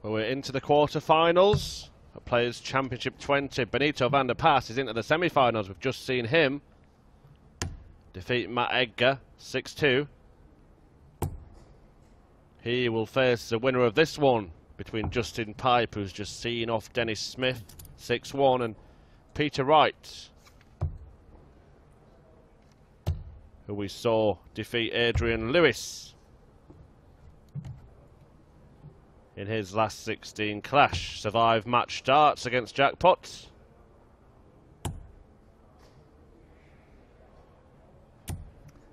Well, we're into the quarter-finals. Players Championship 20. Benito van der Pas is into the semi-finals. We've just seen him defeat Matt Edgar 6-2. He will face the winner of this one between Justin Pipe, who's just seen off Dennis Smith 6-1, and Peter Wright, who we saw defeat Adrian Lewis in his last 16 clash. Survived match starts against Jackpot.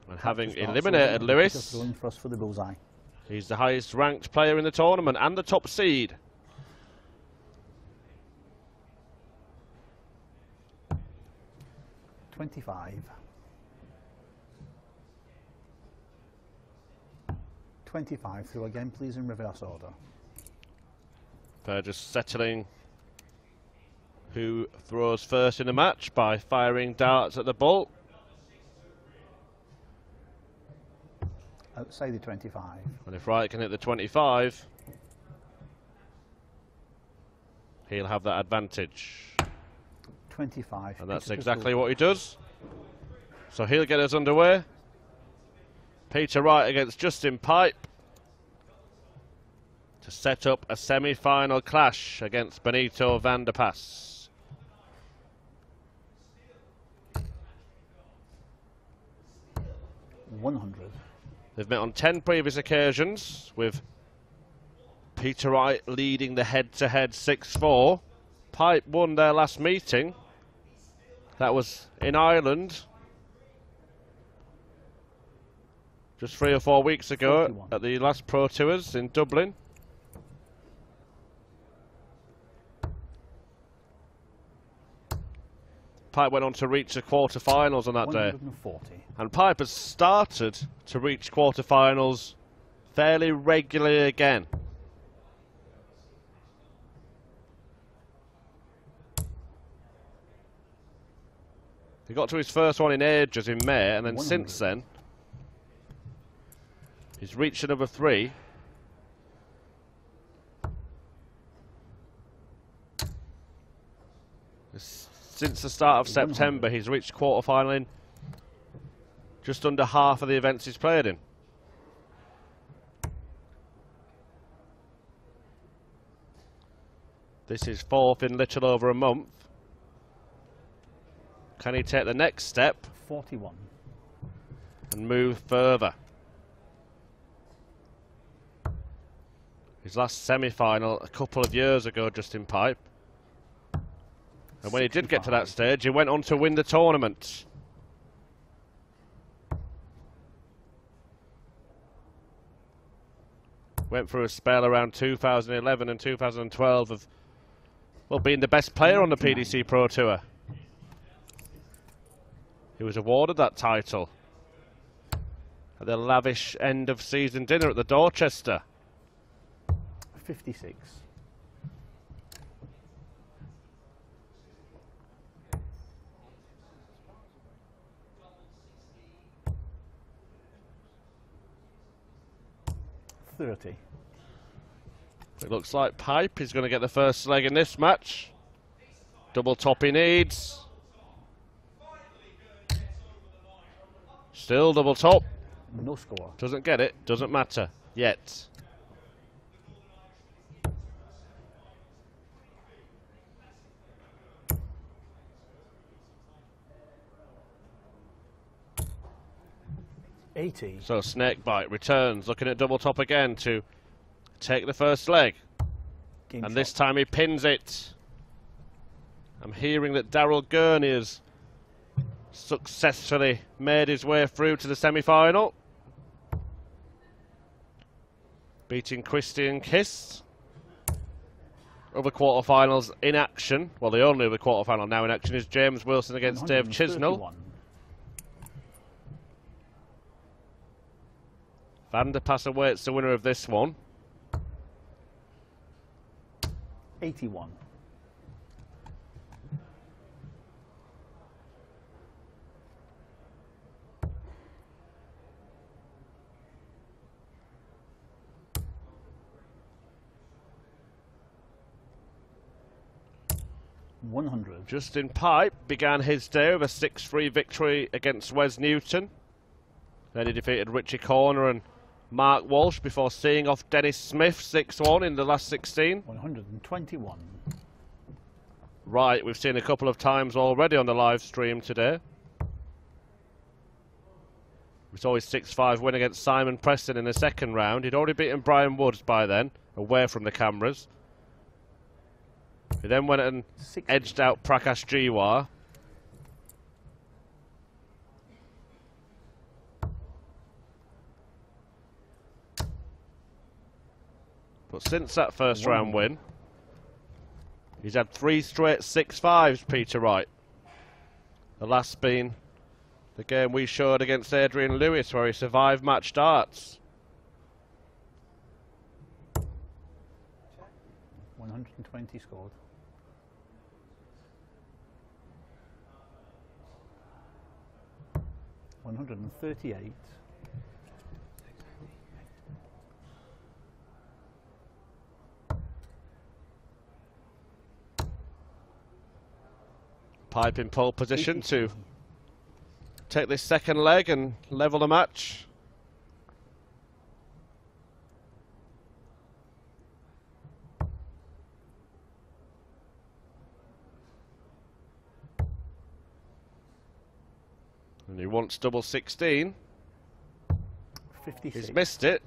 And having eliminated Lewis, for the bullseye. He's the highest ranked player in the tournament and the top seed. $25. $25 through again, please, in reverse order. They're just settling who throws first in the match by firing darts at the ball. Outside the 25. And if Wright can hit the 25, he'll have that advantage. 25. And that's exactly what he does. So he'll get us underway. Peter Wright against Justin Pipe to set up a semi-final clash against Benito van der Pas. $100. They've met on 10 previous occasions, with Peter Wright leading the head-to-head 6-4. Pipe won their last meeting. That was in Ireland just 3 or 4 weeks ago 41. at the last Pro Tours in Dublin. Pipe went on to reach the quarter-finals on that day. 140. And Pipe has started to reach quarter-finals fairly regularly again. He got to his first one in ages in May, and then 100. since then, he's reached another 3. Since the start of September, he's reached quarter-final in just under half of the events he's played in. This is 4th in little over a month. Can he take the next step 41. and move further? His last semi-final a couple of years ago, Justin Pipe. And when he did get to that stage, he went on to win the tournament. Went through a spell around 2011 and 2012 of, well, being the best player on the PDC Pro Tour. He was awarded that title at the lavish end of season dinner at the Dorchester. 56. $30. It looks like Pipe is going to get the first leg in this match. Double top he needs. Still double top. No score. Doesn't get it. Doesn't matter. Yet. $80. So Snakebite returns, looking at double top again to take the first leg. Game And shot. this time he pins it. I'm hearing that Daryl Gurney has successfully made his way through to the semi-final, beating Christian Kiss. Other quarterfinals in action. Well, the only other quarterfinal now in action is James Wilson against Dave Chisnell. Van der Pas awaits the winner of this one. 81. 100. Justin Pipe began his day with a 6-3 victory against Wes Newton. Then he defeated Richie Corner and Mark Walsh before seeing off Dennis Smith 6-1 in the last 16. 121. Wright, we've seen a couple of times already on the live stream today. We saw his 6-5 win against Simon Preston in the second round. He'd already beaten Brian Woods by then, away from the cameras. He then went and 60. edged out Prakash Jiwar. But since that first round win, he's had 3 straight 6-5s, Peter Wright. The last being the game we showed against Adrian Lewis, where he survived match darts. 120 scored. $138. Pipe in pole position to take this second leg and level the match. And he wants double 16. 56. He's missed it.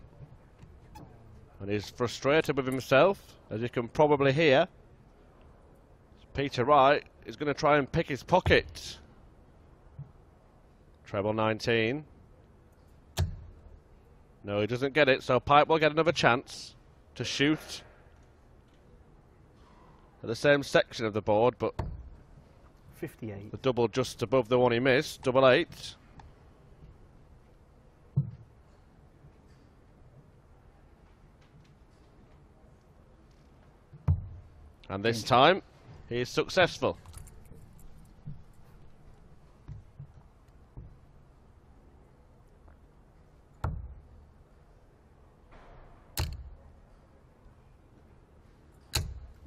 And he's frustrated with himself, as you can probably hear. Peter Wright is going to try and pick his pocket. Treble 19. No, he doesn't get it, so Pipe will get another chance to shoot at the same section of the board, but 58. the double just above the one he missed, double 8. And this time, he is successful.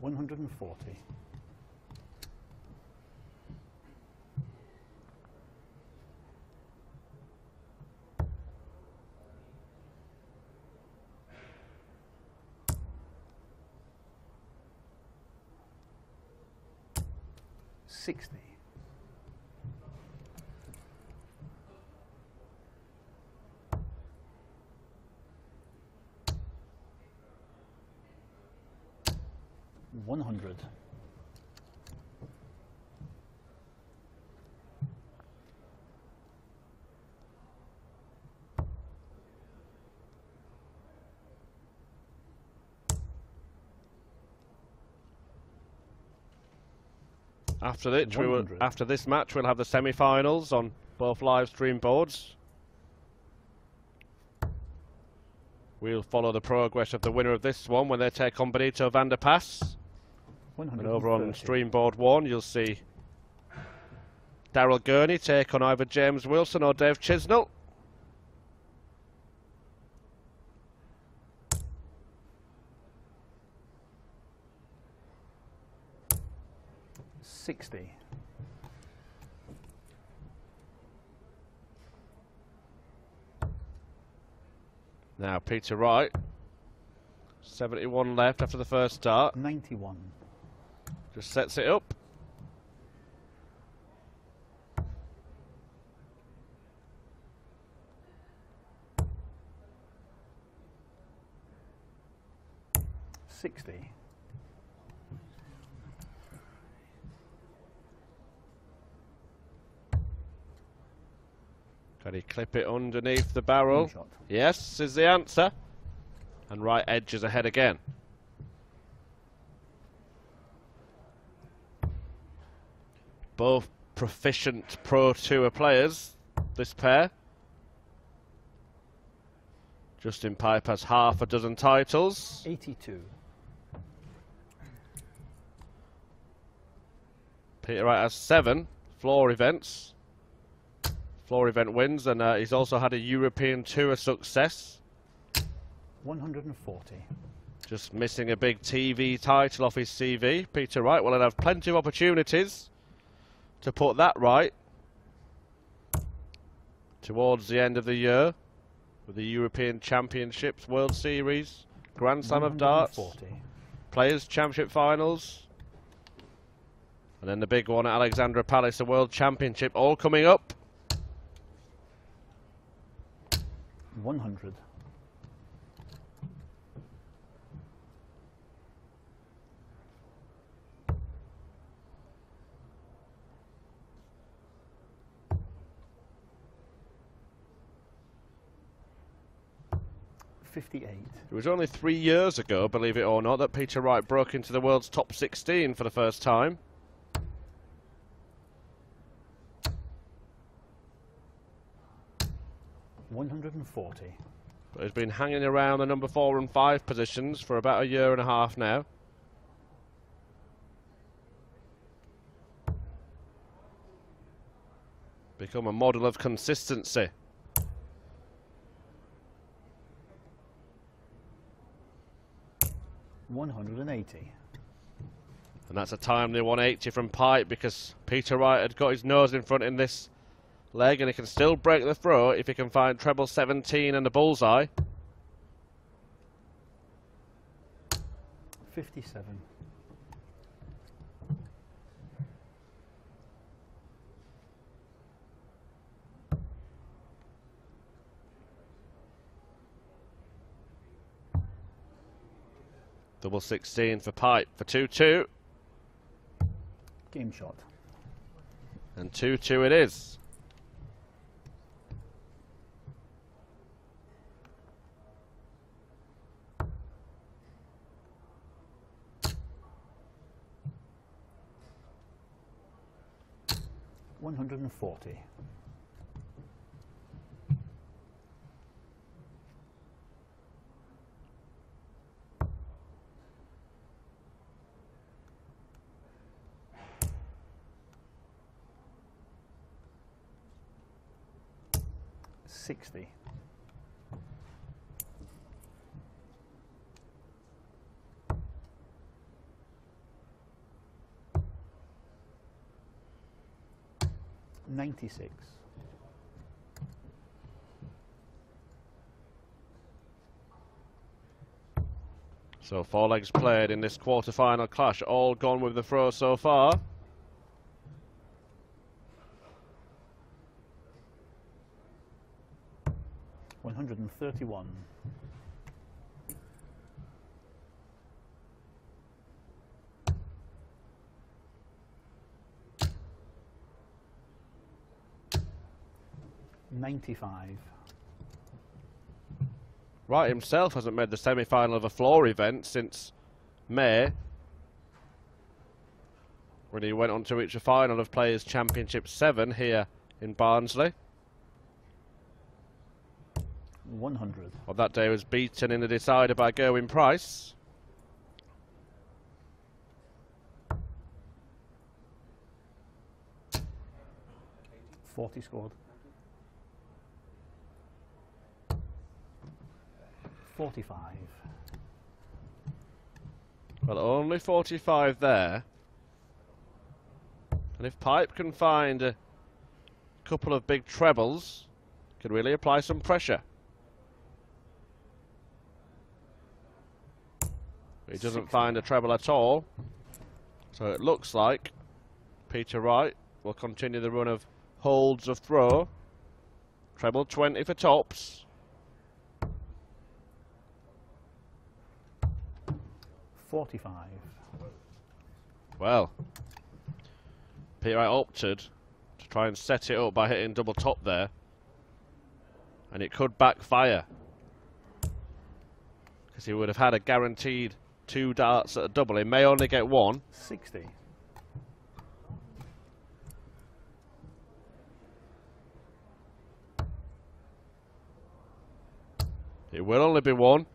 $140. $60. $100. After this match, we'll have the semi-finals on both live stream boards. We'll follow the progress of the winner of this one when they take on Benito van der Pas. And over on stream board 1, you'll see Daryl Gurney take on either James Wilson or Dave Chisnell. $60. Now Peter Wright, 71 left after the first start. 91. Just sets it up. $60. Can he clip it underneath the barrel? Shot. Yes, is the answer. And Wright edges ahead again. Both proficient Pro Tour players, this pair. Justin Pipe has half a dozen titles. 82. Peter Wright has 7 floor events. Floor event wins, and he's also had a European Tour success. 140. Just missing a big TV title off his CV. Peter Wright will have plenty of opportunities to put that right towards the end of the year with the European Championships, World Series, Grand Slam of Darts, Players' Championship Finals, and then the big one at Alexandra Palace, the World Championship, all coming up. 100. $58. It was only 3 years ago, believe it or not, that Peter Wright broke into the world's top 16 for the first time. $140. But he's been hanging around the number 4 and 5 positions for about a year and a half now. Become a model of consistency. $180. And that's a timely 180 from Pipe, because Peter Wright had got his nose in front in this leg, and he can still break the throw if he can find treble 17 and a bullseye. 57. Double 16 for Pipe for 2-2. Game shot. And 2-2 it is. $140. $60. $96. So 4 legs played in this quarter-final clash, all gone with the throw so far. $131. $95. Wright himself hasn't made the semi-final of a floor event since May, when he went on to reach a final of Players' Championship 7 here in Barnsley. 100. On that day was beaten in the decider by Gerwin Price. $40 scored. 45. Well, only 45 there. And if Pipe can find a couple of big trebles, can really apply some pressure. He doesn't find a treble at all. So it looks like Peter Wright will continue the run of holds of throw. Treble 20 for tops. $45. Well, Peter Wright opted to try and set it up by hitting double top there. And it could backfire, because he would have had a guaranteed 2 darts at a double. He may only get 1. 60. It will only be 1.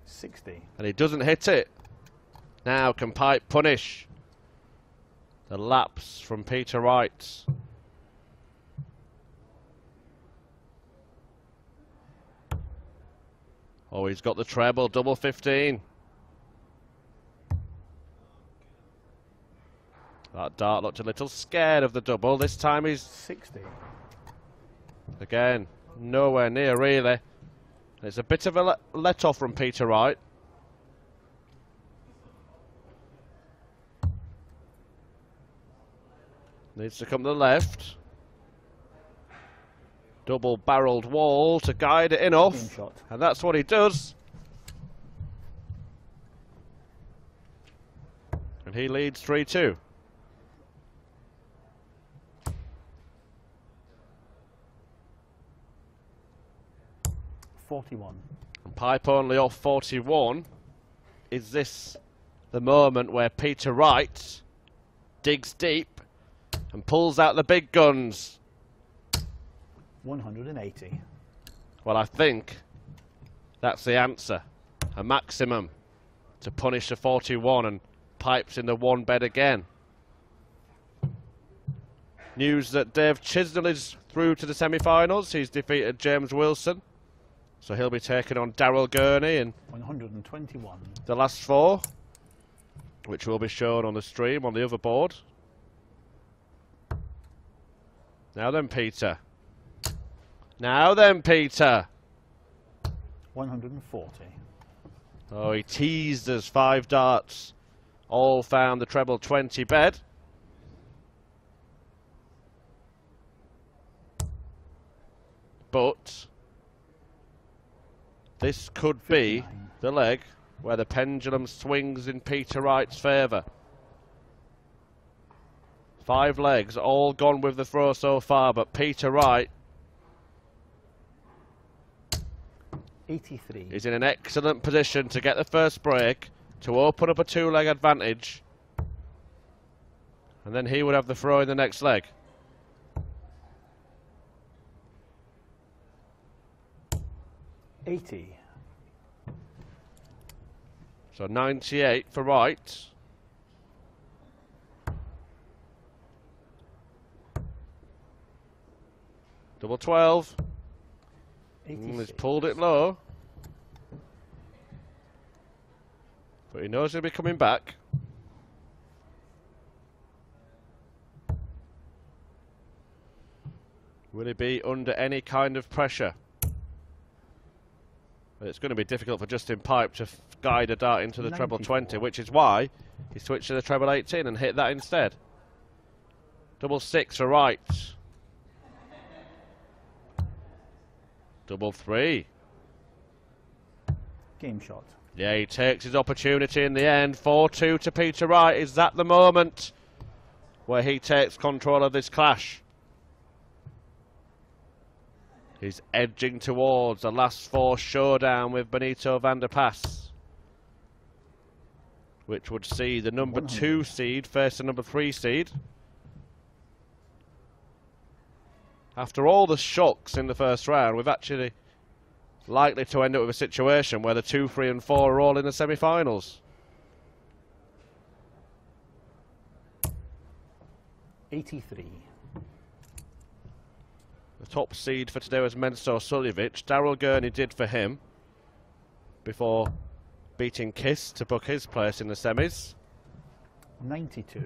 60. And he doesn't hit it. Now can Pipe punish the lapse from Peter Wright? Oh, he's got the treble, double 15. That dart looked a little scared of the double. This time he's 60. again nowhere near really. It's a bit of a let off from Peter Wright. Needs to come to the left. Double barreled wall to guide it in off. And that's what he does. And he leads 3-2. And pipe only off 41. Is this the moment where Peter Wright digs deep and pulls out the big guns? 180. Well, I think that's the answer. A maximum to punish the 41, and pipes in the one bed again. News that Dave Chisnell is through to the semi-finals. He's defeated James Wilson. So he'll be taking on Daryl Gurney in 121. The last four, which will be shown on the stream on the other board. Now then, Peter. Now then, Peter. 140. Oh, he teased us 5 darts. All found the treble 20 bed. But this could 59. Be the leg where the pendulum swings in Peter Wright's favour. 5 legs, all gone with the throw so far, but Peter Wright 83. Is in an excellent position to get the first break, to open up a 2-leg advantage, and then he would have the throw in the next leg. So 98 for Wright. Double 12. He's pulled it low. But he knows he'll be coming back. Will he be under any kind of pressure? Well, it's going to be difficult for Justin Pipe to guide a dart into the 94. Treble 20, which is why he switched to the treble 18 and hit that instead. Double 6 for Wright. Double 3. Game shot. Yeah, he takes his opportunity in the end. 4-2 to Peter Wright. Is that the moment where he takes control of this clash? He's edging towards the last 4 showdown with Benito van der Pas, which would see the number 2 seed face the number 3 seed. After all the shocks in the first round, we've actually likely to end up with a situation where the 2, 3 and 4 are all in the semi-finals. 83. The top seed for today was Menso Suljovic. Daryl Gurney did for him before beating Kiss to book his place in the semis. 92.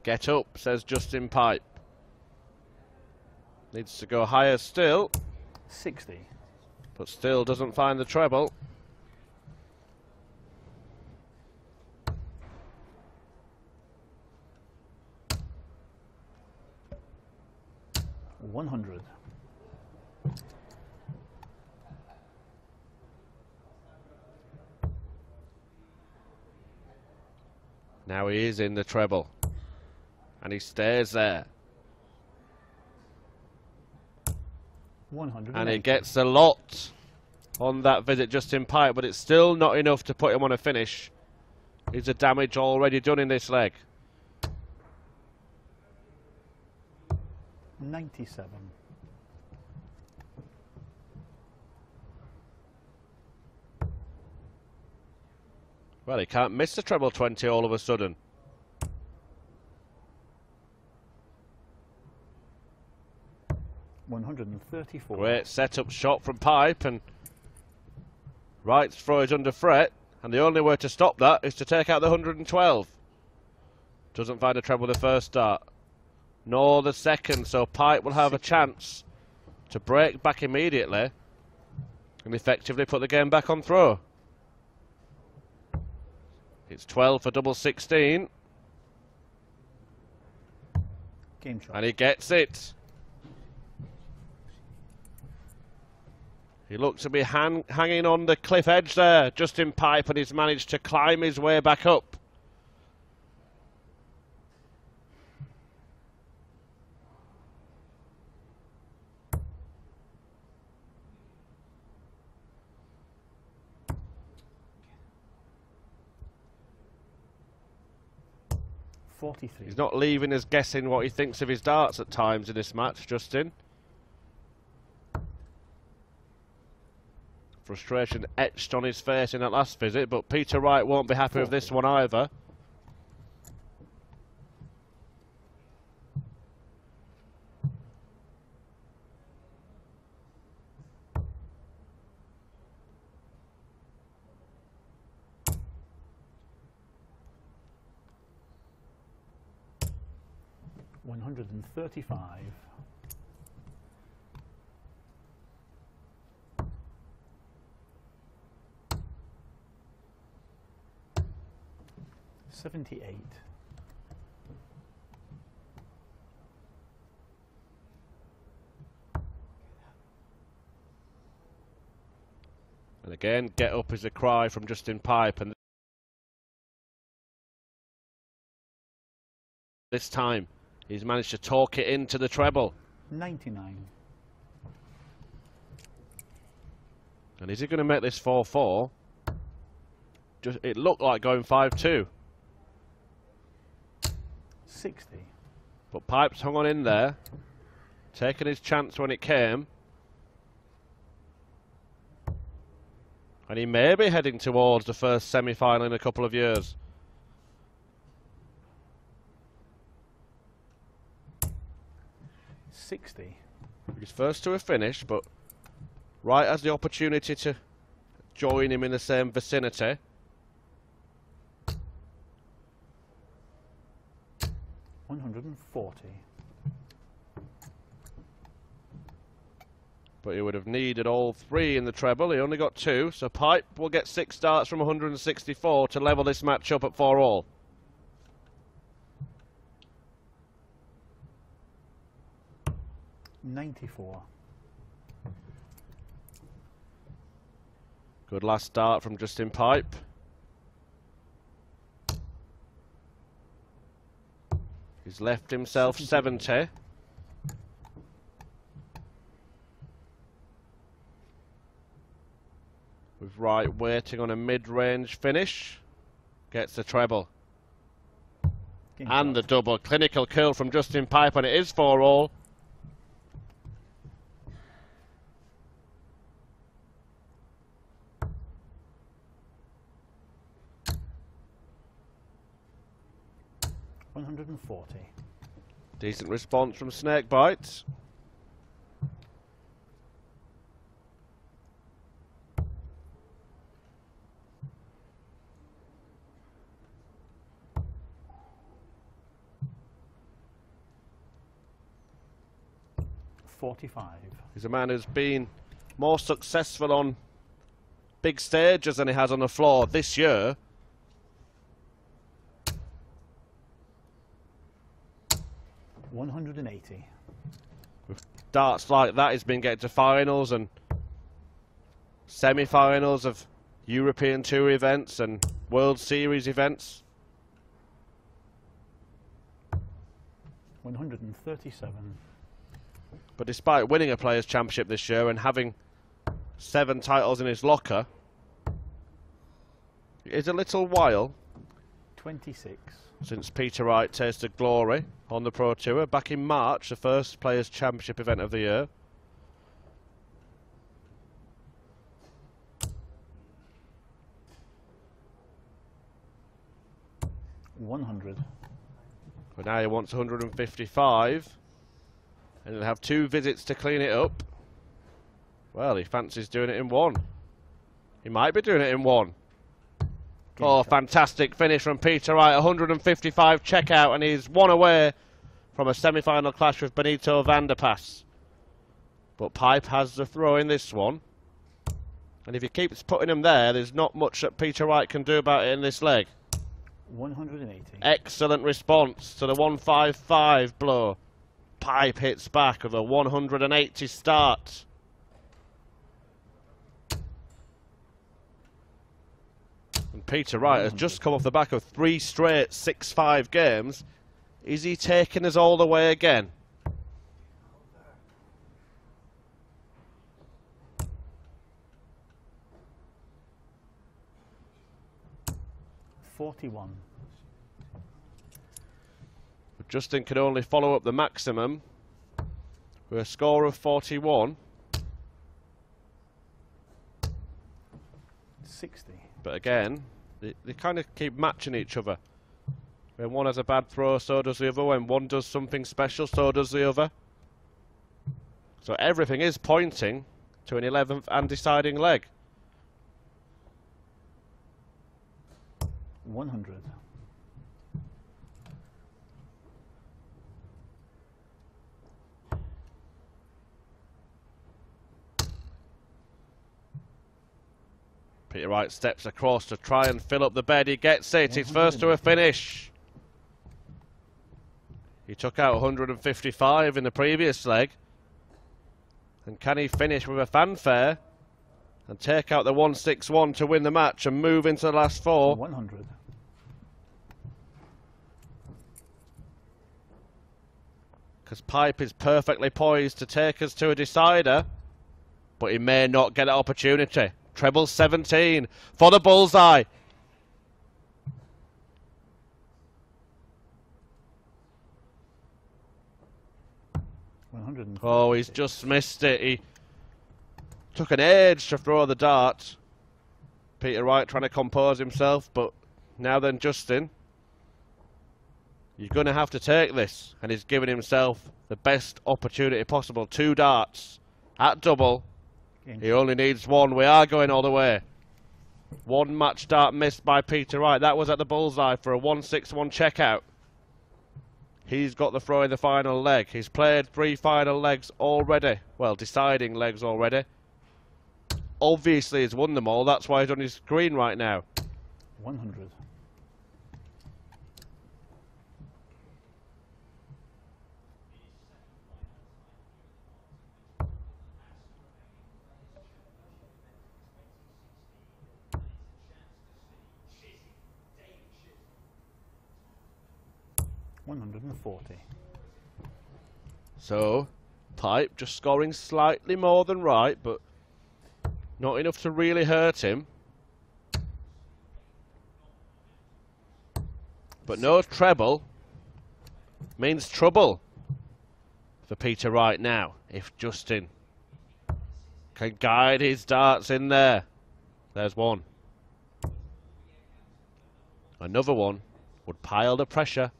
Get up, says Justin Pipe. Needs to go higher still. 60. But still doesn't find the treble. $100. Now he is in the treble. And he stays there. 100. And he gets a lot on that visit, Justin Pipe, but it's still not enough to put him on a finish. Is the damage already done in this leg? 97. Well, he can't miss the treble 20 all of a sudden. 134. Great set-up shot from Pipe, and Wright's throw is under threat, and the only way to stop that is to take out the 112. Doesn't find a treble the first start, nor the second, so Pipe will have a chance to break back immediately and effectively put the game back on throw. It's 12 for double 16. Game shot. And he gets it. He looked to be hanging on the cliff edge there, Justin Pipe, and he's managed to climb his way back up. He's not leaving us guessing what he thinks of his darts at times in this match, Justin. Frustration etched on his face in that last visit, but Peter Wright won't be happy with this one either. $135. $78. And again, get up is a cry from Justin Pipe, and this time he's managed to talk it into the treble. 99. And is he going to make this 4-4? It looked like going 5-2. 60. But Pipe's hung on in there, taking his chance when it came. And he may be heading towards the first semi-final in a couple of years. $60. He's first to a finish, but Wright has the opportunity to join him in the same vicinity. $140. But he would have needed all three in the treble. He only got two, so Pipe will get 6 starts from 164 to level this match up at 4-all. $94. Good last start from Justin Pipe. He's left himself 70. With Wright waiting on a mid-range finish. Gets the treble. And the double. Clinical kill from Justin Pipe, and it is 4-all. $140. Decent response from Snakebite. $45. He's a man who's been more successful on big stages than he has on the floor this year. $180. With darts like that, he's been getting to finals and semi-finals of European Tour events and World Series events. 137. But despite winning a Players' Championship this year and having 7 titles in his locker, it is a little while 26. since Peter Wright tasted glory on the Pro Tour. Back in March, the first Players' Championship event of the year. $100. But now he wants 155. And he'll have 2 visits to clean it up. Well, he fancies doing it in 1. He might be doing it in 1. Oh, fantastic finish from Peter Wright. 155 checkout, and he's 1 away from a semi-final clash with Benito Vanderpass. But Pipe has the throw in this one. And if he keeps putting him there, there's not much that Peter Wright can do about it in this leg. 180. Excellent response to the 155 blow. Pipe hits back with a 180 start. And Peter Wright has just come off the back of 3 straight 6-5 games. Is he taking us all the way again? $41. Justin can only follow up the maximum with a score of 41. 60. But again, they kind of keep matching each other. When one has a bad throw, so does the other. When one does something special, so does the other. So everything is pointing to an 11th and deciding leg. 100. Peter Wright steps across to try and fill up the bed. He gets it. He's first to a finish. He took out 155 in the previous leg. And can he finish with a fanfare and take out the 161 to win the match and move into the last 4? 100. Because Pipe is perfectly poised to take us to a decider, but he may not get an opportunity. Treble 17 for the bullseye. Oh, he's just missed it. He took an age to throw the dart. Peter Wright trying to compose himself, but now then, Justin, you're going to have to take this. And he's given himself the best opportunity possible. 2 darts at double. He only needs 1. We are going all the way. 1 match dart missed by Peter Wright. That was at the bullseye for a 161 checkout. He's got the throw in the final leg. He's played 3 final legs already. Well, deciding legs already. Obviously he's won them all. That's why he's on his screen right now. 100. $140. So, Pipe just scoring slightly more than Wright, but not enough to really hurt him. But no treble means trouble for Peter Wright now, if Justin can guide his darts in there. There's 1. Another one would pile the pressure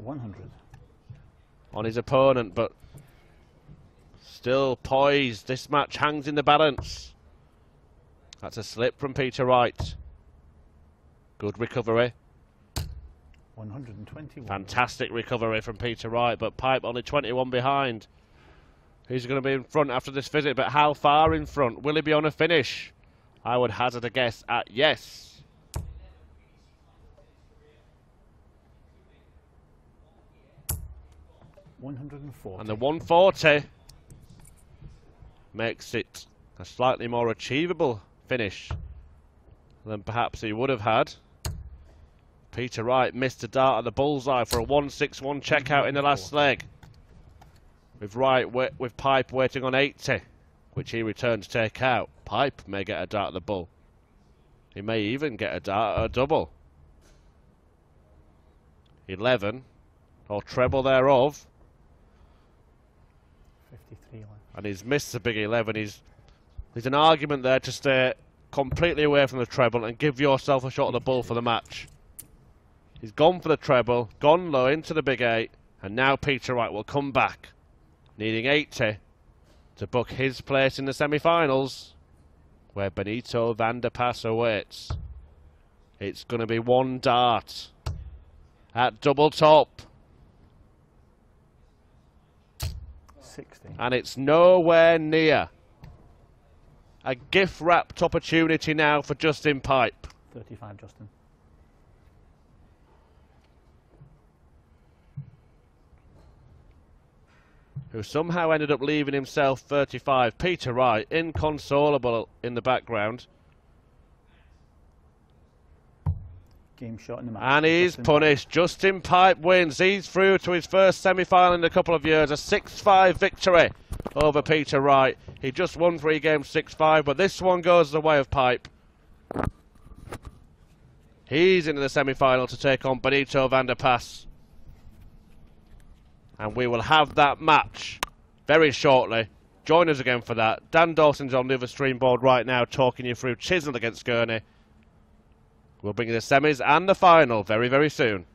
100 on his opponent, but still poised. This match hangs in the balance. That's a slip from Peter Wright. Good recovery. 121. Fantastic recovery from Peter Wright, but Pipe only 21 behind. He's going to be in front after this visit, but how far in front? Will he be on a finish? I would hazard a guess at yes. 140. And the 140 makes it a slightly more achievable finish than perhaps he would have had. Peter Wright missed a dart at the bullseye for a 161 checkout in the last leg. With with Pipe waiting on 80, which he returned to take out. Pipe may get a dart at the bull. He may even get a dart at a double. 11, or treble thereof. 53 left. And he's missed the big 11. There's an argument there to stay completely away from the treble and give yourself a shot at the bull for the match. He's gone for the treble, gone low into the big 8, and now Peter Wright will come back needing 80 to book his place in the semi-finals, where Benito van der Pas awaits. It's going to be one dart at double top. 60. And it's nowhere near. A gift-wrapped opportunity now for Justin Pipe. 35, Justin. Who somehow ended up leaving himself 35. Peter Wright, inconsolable in the background. Game shot in the match. And he's punished. Justin Pipe wins. He's through to his first semi-final in a couple of years. A 6-5 victory over Peter Wright. He just won 3 games 6-5, but this one goes the way of Pipe. He's into the semi-final to take on Benito van der Pas. And we will have that match very shortly. Join us again for that. Dan Dawson's on the other stream board right now talking you through Chisnall against Gurney. We'll bring you the semis and the final very, very soon.